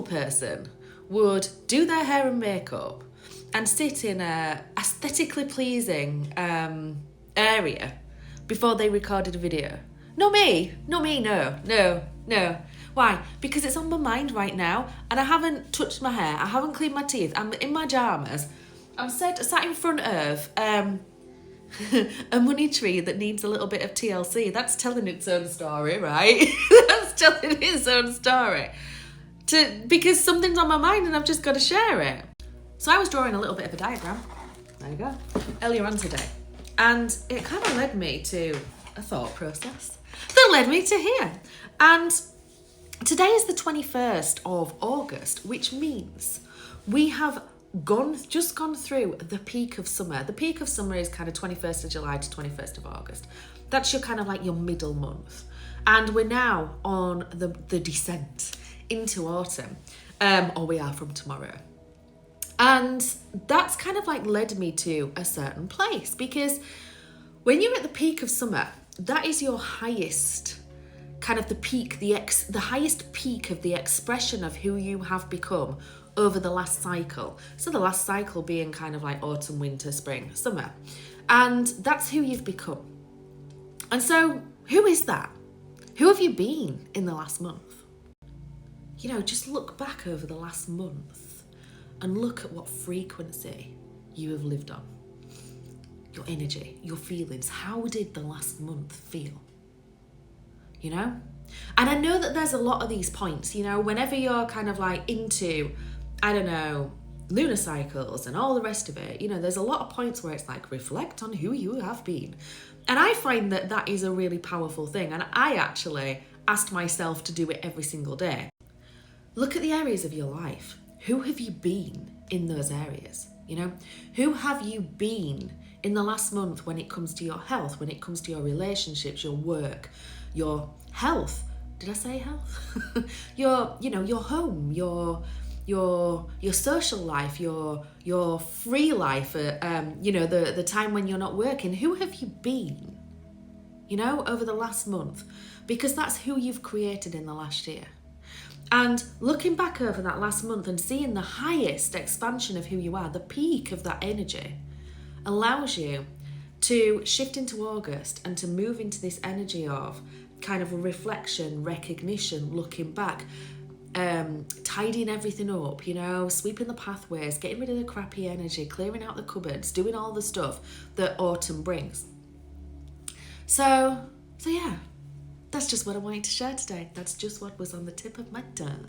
normal person would do their hair and makeup and sit in a aesthetically pleasing area before they recorded a video. Not me, no. Why? Because it's on my mind right now and I haven't touched my hair, I haven't cleaned my teeth, I'm in my pyjamas, I'm sat in front of a money tree that needs a little bit of TLC. That's telling its own story, right? That's telling its own story. Because something's on my mind and I've just got to share it. So I was drawing a little bit of a diagram, there you go, earlier on today. And it kind of led me to a thought process that led me to here. And today is the 21st of August, which means we have just gone through the peak of summer. The peak of summer is kind of 21st of July to 21st of August. That's your kind of like your middle month. And we're now on the descent into autumn, or we are from tomorrow. And that's kind of like led me to a certain place, because when you're at the peak of summer, that is your highest kind of the peak, the highest peak of the expression of who you have become over the last cycle. So the last cycle being kind of like autumn, winter, spring, summer. And that's who you've become. And so who is that? Who have you been in the last month? You know, just look back over the last month and look at what frequency you have lived on. Your energy, your feelings. How did the last month feel? You know? And I know that there's a lot of these points, you know, whenever you're kind of like into, I don't know, lunar cycles and all the rest of it, you know, there's a lot of points where it's like, reflect on who you have been. And I find that that is a really powerful thing. And I actually asked myself to do it every single day. Look at the areas of your life. Who have you been in those areas? You know, who have you been in the last month when it comes to your health, when it comes to your relationships, your work, your health? Did I say health? your home, your social life, your free life, the time when you're not working. Who have you been, you know, over the last month? Because that's who you've created in the last year. And looking back over that last month and seeing the highest expansion of who you are, the peak of that energy, allows you to shift into August and to move into this energy of kind of a reflection, recognition, looking back, tidying everything up, you know, sweeping the pathways, getting rid of the crappy energy, clearing out the cupboards, doing all the stuff that autumn brings. So yeah. That's just what I wanted to share today. That's just what was on the tip of my tongue.